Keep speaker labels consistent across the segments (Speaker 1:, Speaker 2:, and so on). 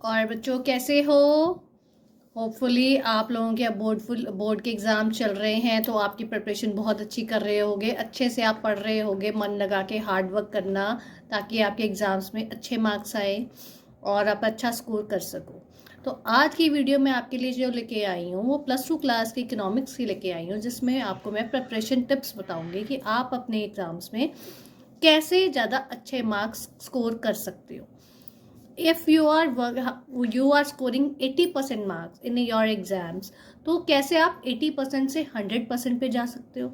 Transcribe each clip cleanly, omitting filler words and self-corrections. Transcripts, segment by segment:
Speaker 1: और बच्चों कैसे हो। होपफुली आप लोगों के अब बोर्ड के एग्ज़ाम चल रहे हैं तो आपकी प्रिपरेशन बहुत अच्छी कर रहे होगे, अच्छे से आप पढ़ रहे होगे, मन लगा के हार्ड वर्क करना ताकि आपके एग्ज़ाम्स में अच्छे मार्क्स आए और आप अच्छा स्कोर कर सको। तो आज की वीडियो में आपके लिए जो लेके आई हूँ वो +2 क्लास की इकोनॉमिक्स की लेके आई हूँ, जिसमें आपको मैं प्रिपरेशन टिप्स बताऊँगी कि आप अपने एग्ज़ाम्स में कैसे ज़्यादा अच्छे मार्क्स स्कोर कर सकते हो। If you are scoring 80% marks in your exams, तो कैसे आप 80% से 100% पे जा सकते हो,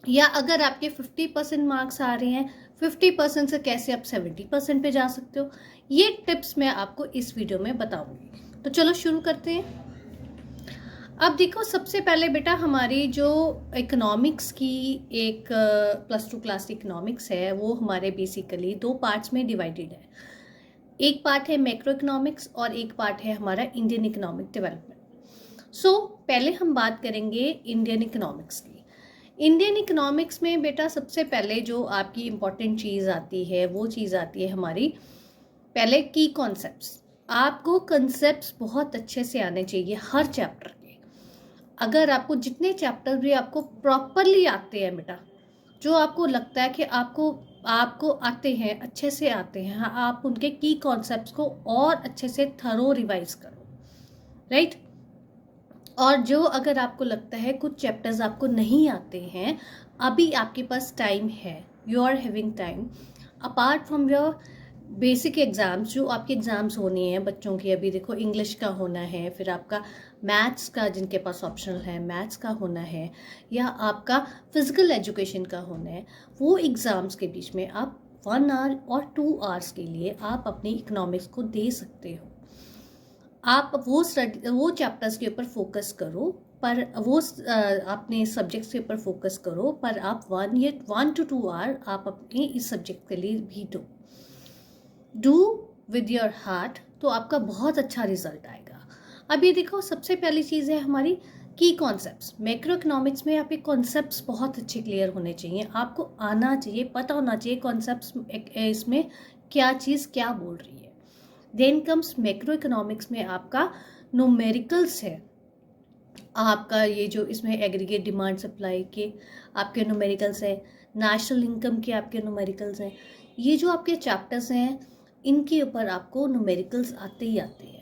Speaker 1: या अगर आपके 50% मार्क्स आ रहे हैं 50% से कैसे आप 70% पे जा सकते हो। ये टिप्स मैं आपको इस वीडियो में बताऊंगी। तो चलो शुरू करते हैं। अब देखो, सबसे पहले बेटा हमारी जो इकोनॉमिक्स की एक +2 क्लास की इकोनॉमिक्स है वो हमारे बेसिकली 2 पार्ट्स में डिवाइडेड है। एक पार्ट है मैक्रो इकोनॉमिक्स और एक पार्ट है हमारा इंडियन इकोनॉमिक डेवलपमेंट। पहले हम बात करेंगे इंडियन इकोनॉमिक्स की। इंडियन इकोनॉमिक्स में बेटा सबसे पहले जो आपकी इम्पोर्टेंट चीज़ आती है वो चीज़ आती है हमारी पहले की कॉन्सेप्ट्स। आपको कॉन्सेप्ट्स बहुत अच्छे से आने चाहिए हर चैप्टर के। अगर आपको जितने चैप्टर भी आपको प्रॉपरली आते हैं बेटा, जो आपको लगता है कि आपको आते हैं, अच्छे से आते हैं, आप उनके की कॉन्सेप्ट्स को और अच्छे से थरो रिवाइज करो, राइट। और जो अगर आपको लगता है कुछ चैप्टर्स आपको नहीं आते हैं, अभी आपके पास टाइम है, you are having time apart from your basic exams. जो आपके एग्ज़ाम्स होने हैं बच्चों की, अभी देखो इंग्लिश का होना है, फिर आपका मैथ्स का, जिनके पास ऑप्शनल है मैथ्स का होना है, या आपका फिज़िकल एजुकेशन का होना है। वो एग्ज़ाम्स के बीच में आप 1 आवर और 2 आवर्स के लिए आप अपनी इकोनॉमिक्स को दे सकते हो। आप वो चैप्टर्स के ऊपर फोकस करो, पर वो अपने सब्जेक्ट्स के ऊपर फोकस करो, पर आप 1 to 2 आवर आप अपने इस सब्जेक्ट के लिए भी डू विद योर हार्ट, तो आपका बहुत अच्छा रिजल्ट आएगा। अब ये देखो, सबसे पहली चीज़ है हमारी की कॉन्सेप्ट्स। मैक्रो इकोनॉमिक्स में आपके कॉन्सेप्ट्स बहुत अच्छे क्लियर होने चाहिए, आपको आना चाहिए, पता होना चाहिए कॉन्सेप्ट्स इसमें क्या चीज़ क्या बोल रही है। देन कम्स मैक्रो इकोनॉमिक्स में आपका न्यूमेरिकल्स है, आपका ये जो इसमें एग्रीगेट डिमांड सप्लाई के आपके न्यूमेरिकल्स हैं, नेशनल इनकम के आपके न्यूमेरिकल्स हैं। ये जो आपके चैप्टर्स हैं इनके ऊपर आपको न्यूमेरिकल्स आते ही आते हैं।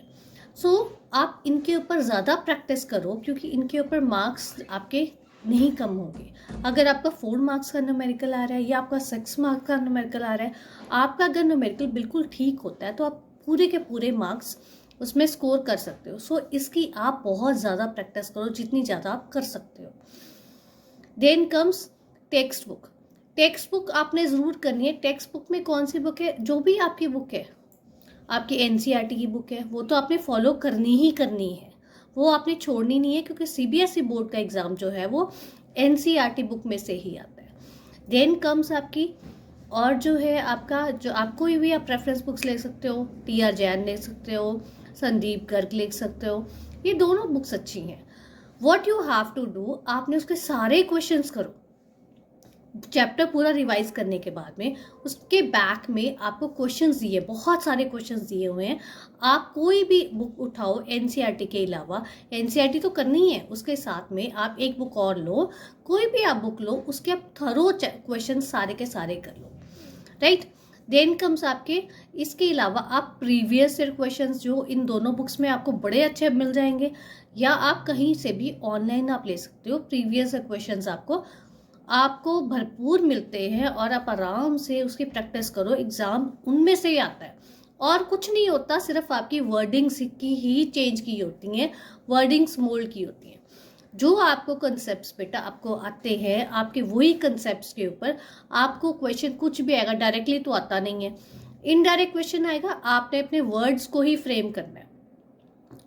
Speaker 1: आप इनके ऊपर ज़्यादा प्रैक्टिस करो, क्योंकि इनके ऊपर मार्क्स आपके नहीं कम होंगे। अगर आपका 4 मार्क्स का न्यूमेरिकल आ रहा है या आपका 6 मार्क्स का न्यूमेरिकल आ रहा है, आपका अगर न्यूमेरिकल बिल्कुल ठीक होता है तो आप पूरे के पूरे मार्क्स उसमें स्कोर कर सकते हो। इसकी आप बहुत ज़्यादा प्रैक्टिस करो, जितनी ज़्यादा आप कर सकते हो। Then comes textbook. Textbook आपने ज़रूर करनी है। टेक्स्ट बुक में कौन सी बुक है? जो भी आपकी बुक है, आपकी एनसीईआरटी की बुक है, वो तो आपने फॉलो करनी ही करनी है, वो आपने छोड़नी नहीं है, क्योंकि सीबीएसई बोर्ड का एग्ज़ाम जो है वो एनसीईआरटी बुक में से ही आता है। देन कम्स आपकी, और जो है आपका, जो आप कोई भी आप रेफरेंस बुक्स ले सकते हो, टी.आर. जैन ले सकते हो, संदीप गर्ग लिख सकते हो, ये दोनों बुक्स अच्छी हैं। What you have to do, आपने उसके सारे क्वेश्चंस करो। चैप्टर पूरा रिवाइज करने के बाद में उसके बैक में आपको क्वेश्चंस दिए, बहुत सारे क्वेश्चंस दिए हुए हैं। आप कोई भी बुक उठाओ एनसीईआरटी के अलावा, एनसीईआरटी तो करनी है, उसके साथ में आप एक बुक और लो, कोई भी आप बुक लो, उसके आप थरो क्वेश्चन सारे के सारे कर लो, राइट। देन कम्स आपके, इसके अलावा आप प्रीवियस ईयर क्वेश्चंस जो इन दोनों बुक्स में आपको बड़े अच्छे मिल जाएंगे, या आप कहीं से भी ऑनलाइन आप ले सकते हो। प्रीवियस ईयर क्वेश्चंस आपको भरपूर मिलते हैं और आप आराम से उसकी प्रैक्टिस करो, एग्जाम उनमें से ही आता है। और कुछ नहीं होता, सिर्फ आपकी वर्डिंग्स की ही चेंज की होती हैं, वर्डिंग्स मोल्ड की होती हैं। जो आपको कंसेप्ट्स बेटा आपको आते हैं, आपके वही कंसेप्ट्स के ऊपर आपको क्वेश्चन कुछ भी आएगा, डायरेक्टली तो आता नहीं है, इनडायरेक्ट क्वेश्चन आएगा, आपने अपने वर्ड्स को ही फ्रेम करना है।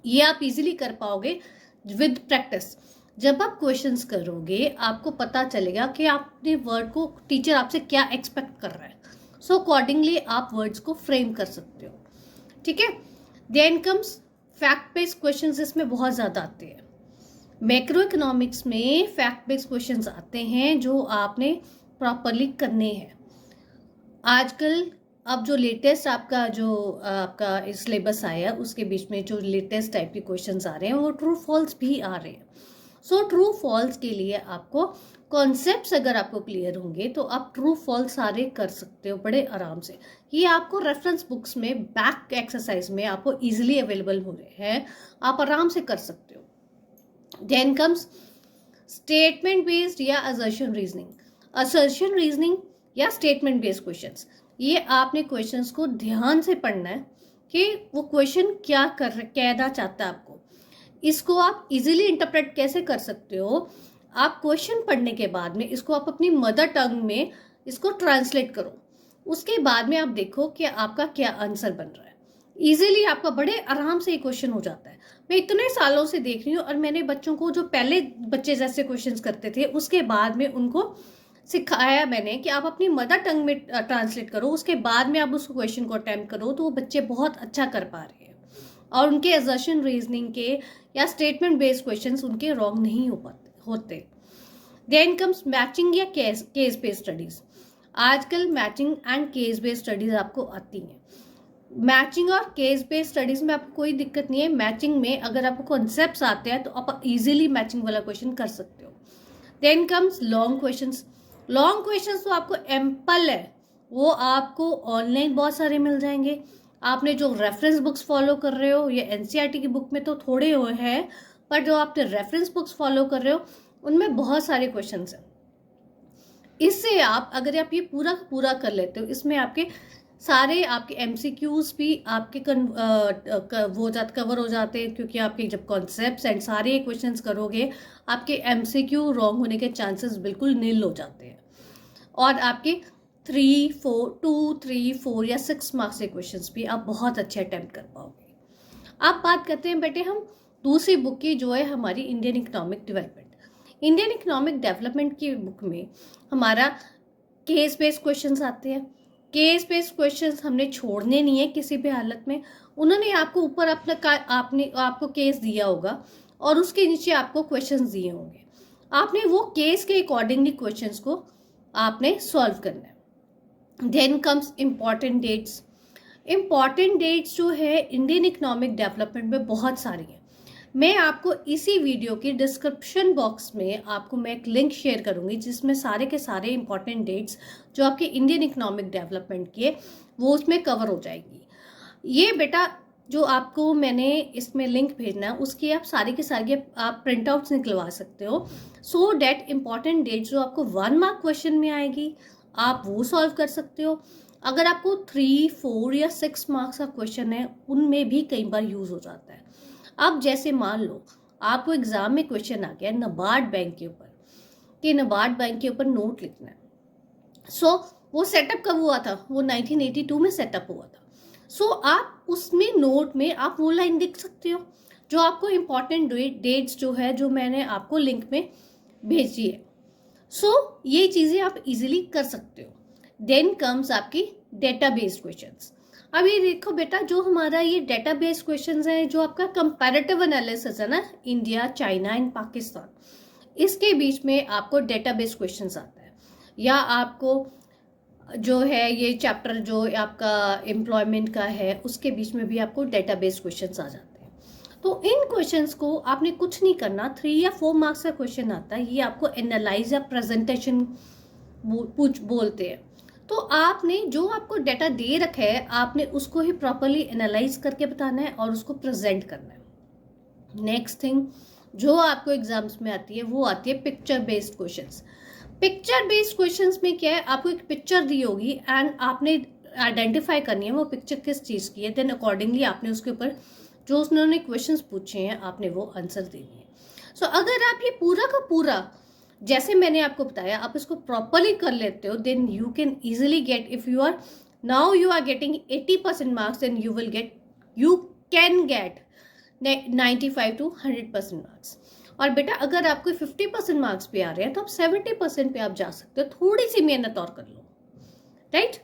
Speaker 1: ये आप इजीली कर पाओगे विद प्रैक्टिस। जब आप क्वेश्चंस करोगे आपको पता चलेगा कि आपने वर्ड को, टीचर आपसे क्या एक्सपेक्ट कर रहा है, अकॉर्डिंगली आप वर्ड्स को फ्रेम कर सकते हो, ठीक है। Then comes fact based questions, इसमें बहुत ज़्यादा आते हैं। मैक्रो इकोनॉमिक्स में फैक्ट बेस्ड क्वेश्चंस आते हैं जो आपने प्रॉपरली करने हैं। आजकल अब जो लेटेस्ट आपका सिलेबस आया उसके बीच में जो लेटेस्ट टाइप के क्वेश्चंस आ रहे हैं वो ट्रू फॉल्स भी आ रहे हैं। सो ट्रू फॉल्स के लिए आपको कॉन्सेप्ट्स अगर आपको क्लियर होंगे तो आप ट्रू फॉल्स सारे कर सकते हो बड़े आराम से। ये आपको रेफरेंस बुक्स में बैक एक्सरसाइज में आपको इजीली अवेलेबल हो रहे हैं, आप आराम से कर सकते हो। देन कम्स स्टेटमेंट बेस्ड या असर्शन रीजनिंग। असर्शन रीजनिंग या स्टेटमेंट बेस्ड क्वेश्चंस, ये आपने क्वेश्चंस को ध्यान से पढ़ना है कि वो क्वेश्चन क्या कहना चाहता है आपको। इसको आप इजीली इंटरप्रेट कैसे कर सकते हो, आप क्वेश्चन पढ़ने के बाद में इसको आप अपनी मदर टंग में इसको ट्रांसलेट करो, उसके बाद में आप देखो कि आपका क्या आंसर बन रहा है। इजीली आपका बड़े आराम से ये क्वेश्चन हो जाता है। मैं इतने सालों से देख रही हूँ और मैंने बच्चों को जो पहले बच्चे जैसे क्वेश्चंस करते थे उसके बाद में उनको सिखाया मैंने कि आप अपनी मदर टंग में ट्रांसलेट करो, उसके बाद में आप उस क्वेश्चन को अटेम्प्ट करो, तो वो बच्चे बहुत अच्छा कर पा रहे हैं और उनके असर्शन रीजनिंग के या स्टेटमेंट बेस्ड क्वेश्चंस उनके रॉन्ग नहीं होते। देन कम्स मैचिंग या केस बेस्ड स्टडीज। आजकल matching and case based studies आपको आती हैं। मैचिंग और केस बेस्ड स्टडीज में आपको कोई दिक्कत नहीं है। मैचिंग में अगर आपको कॉन्सेप्ट्स आते हैं तो आप इजीली मैचिंग वाला क्वेश्चन कर सकते हो। Then comes long questions. Long questions तो आपको एम्पल है, वो आपको ऑनलाइन बहुत सारे मिल जाएंगे। आपने जो रेफरेंस बुक्स फॉलो कर रहे हो या एनसीईआरटी की बुक में तो थोड़े हुए हैं, पर जो आपने रेफरेंस बुक्स फॉलो कर रहे हो उनमें बहुत सारे क्वेश्चंस हैं। इससे आप अगर आप ये पूरा कर लेते हो, इसमें आपके सारे आपके एमसीक्यूज भी आपके कवर हो जाते हैं, क्योंकि आपके जब कॉन्सेप्ट्स एंड सारे क्वेश्चंस करोगे आपके एमसीक्यू रॉन्ग होने के चांसेस बिल्कुल नील हो जाते हैं और आपके 3, 4 या 6 मार्क्स के क्वेश्चंस भी आप बहुत अच्छे अटेम्प्ट कर पाओगे। अब बात करते हैं बेटे हम दूसरी बुक की, जो है हमारी Indian economic development. Indian economic development की बुक में हमारा केस बेस्ड क्वेश्चंस आते हैं। केस बेस्ड क्वेश्चंस हमने छोड़ने नहीं है किसी भी हालत में। उन्होंने आपको ऊपर आपको केस दिया होगा और उसके नीचे आपको क्वेश्चंस दिए होंगे, आपने वो केस के अकॉर्डिंगली क्वेश्चंस को आपने सॉल्व करना है। Then comes important dates. Important dates जो है इंडियन इकोनॉमिक डेवलपमेंट में बहुत सारी हैं। मैं आपको इसी वीडियो की डिस्क्रिप्शन बॉक्स में आपको मैं एक लिंक शेयर करूंगी जिसमें सारे के सारे इंपॉर्टेंट डेट्स जो आपके इंडियन इकोनॉमिक डेवलपमेंट के वो उसमें कवर हो जाएगी। ये बेटा जो आपको मैंने इसमें लिंक भेजना है उसकी आप सारे के सारे आप प्रिंट आउट्स निकलवा सकते हो, सो डैट इंपॉर्टेंट डेट्स जो आपको 1 मार्क क्वेश्चन में आएगी आप वो सॉल्व कर सकते हो। अगर आपको 3, 4 या 6 मार्क्स का क्वेश्चन है उनमें भी कई बार यूज हो जाता है। अब जैसे मान लो आपको एग्जाम में क्वेश्चन आ गया नाबार्ड बैंक के ऊपर कि नाबार्ड बैंक के ऊपर नोट लिखना है। सो वो सेटअप कब हुआ था, वो 1982 में सेटअप हुआ था। सो आप उसमें नोट में आप वो लाइन लिख सकते हो जो आपको इम्पॉर्टेंट डेट्स जो है जो मैंने आपको लिंक में भेजी है। सो ये चीजें आप इजीली कर सकते हो। देन कम्स आपकी डेटा बेस्ड क्वेश्चंस। अब ये देखो बेटा जो हमारा ये डेटा बेस्ड क्वेश्चंस है, जो आपका कंपैरेटिव एनालिसिस है ना, इंडिया, चाइना एंड पाकिस्तान, इसके बीच में आपको डेटा बेस्ड क्वेश्चंस आता है। या आपको जो है ये चैप्टर जो आपका एम्प्लॉयमेंट का है उसके बीच में भी आपको डेटा बेस्ड क्वेश्चंस आ जाते हैं। तो इन क्वेश्चंस को आपने कुछ नहीं करना, 3 या 4 मार्क्स का क्वेश्चन आता है, ये आपको एनालाइज या प्रेजेंटेशन बोलते हैं। तो आपने जो आपको डेटा दे रखा है आपने उसको ही प्रॉपरली एनालाइज करके बताना है और उसको प्रेजेंट करना है। नेक्स्ट थिंग जो आपको एग्जाम्स में आती है वो आती है picture based questions. Picture based questions में क्या है, आपको एक पिक्चर दी होगी एंड आपने आइडेंटिफाई करनी है वो पिक्चर किस चीज की है, देन अकॉर्डिंगली आपने उसके ऊपर जो उन्होंने क्वेश्चंस पूछे हैं आपने वो आंसर देनी है। सो अगर आप ये पूरा का पूरा जैसे मैंने आपको बताया आप इसको प्रॉपरली कर लेते हो, then you can easily get, if you are getting 80% marks, then you can get 95 to 100% marks. और बेटा अगर आपको 50% मार्क्स पे आ रहे हैं तो आप 70% पे आप जा सकते हो, थोड़ी सी मेहनत और कर लो, राइट।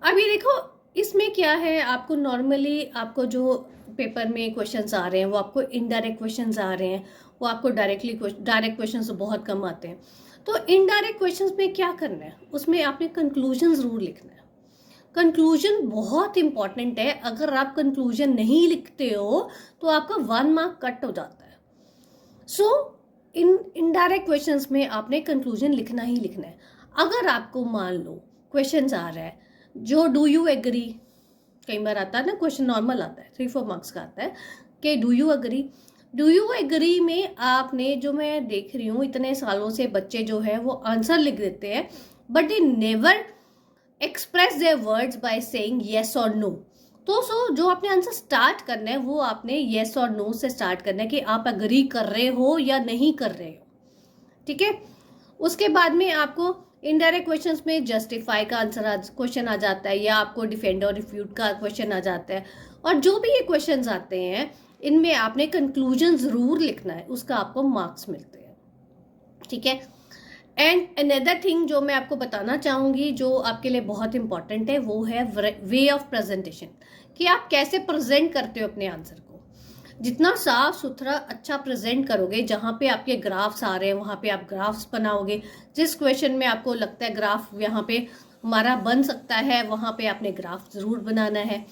Speaker 1: अब ये देखो इसमें क्या है, आपको नॉर्मली आपको जो पेपर में क्वेश्चंस आ रहे हैं वो आपको इनडायरेक्ट क्वेश्चंस आ रहे हैं, वो आपको डायरेक्ट क्वेश्चंस बहुत कम आते हैं। तो इनडायरेक्ट क्वेश्चंस में क्या करना है, उसमें आपने कंक्लूजन ज़रूर लिखना है। कंक्लूजन बहुत इंपॉर्टेंट है। अगर आप कंक्लूजन नहीं लिखते हो तो आपका 1 मार्क कट हो जाता है। सो इन इनडायरेक्ट क्वेश्चंस में आपने कंक्लूजन लिखना ही लिखना है। अगर आपको मान लो क्वेश्चंस आ रहा है जो डू यू एग्री, कई बार आता है ना क्वेश्चन, नॉर्मल आता है 3-4 मार्क्स का आता है कि डू यू एग्री में आपने, जो मैं देख रही हूँ इतने सालों से बच्चे जो है वो आंसर लिख देते हैं but they never express their words by saying yes और नो। तो जो आपने आंसर स्टार्ट करना है वो आपने येस और नो से स्टार्ट करना है कि आप एग्री कर रहे हो या नहीं कर रहे हो, ठीक है। उसके बाद में आपको इनडायरेक्ट क्वेश्चंस में जस्टिफाई का आंसर क्वेश्चन आ जाता है, या आपको डिफेंड और रिफ्यूट का क्वेश्चन आ जाता है। और जो भी ये क्वेश्चंस आते हैं इनमें आपने कंक्लूजन जरूर लिखना है, उसका आपको मार्क्स मिलते हैं, ठीक है। एंड अनदर थिंग जो मैं आपको बताना चाहूँगी जो आपके लिए बहुत इंपॉर्टेंट है वो है वे ऑफ प्रेजेंटेशन, कि आप कैसे प्रेजेंट करते हो अपने आंसर को। जितना साफ सुथरा अच्छा प्रेजेंट करोगे, जहाँ पे आपके ग्राफ्स आ रहे हैं वहाँ पे आप ग्राफ्स बनाओगे। जिस क्वेश्चन में आपको लगता है ग्राफ यहाँ पे हमारा बन सकता है वहाँ पे आपने ग्राफ ज़रूर बनाना है,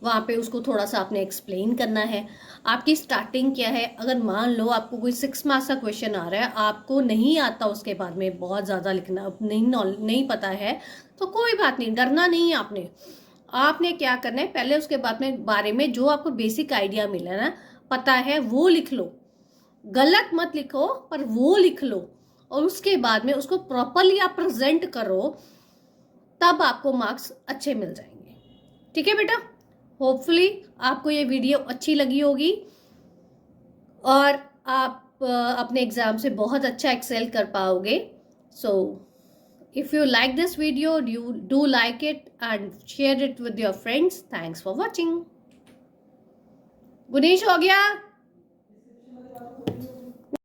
Speaker 1: वहाँ पे उसको थोड़ा सा आपने एक्सप्लेन करना है। आपकी स्टार्टिंग क्या है, अगर मान लो आपको कोई 6 मार्क्स का क्वेश्चन आ रहा है, आपको नहीं आता उसके बाद में बहुत ज़्यादा लिखना, नहीं पता है, तो कोई बात नहीं, डरना नहीं है। आपने क्या करना है, पहले उसके बारे में जो आपको बेसिक आइडिया मिला ना, पता है, वो लिख लो। गलत मत लिखो पर वो लिख लो, और उसके बाद में उसको प्रॉपरली आप प्रेजेंट करो, तब आपको मार्क्स अच्छे मिल जाएंगे, ठीक है बेटा। होपफुली आपको ये वीडियो अच्छी लगी होगी और आप अपने एग्जाम से बहुत अच्छा एक्सेल कर पाओगे। So if you like this video, you do like it and share it with your friends. Thanks for watching. गुनीश हो गया।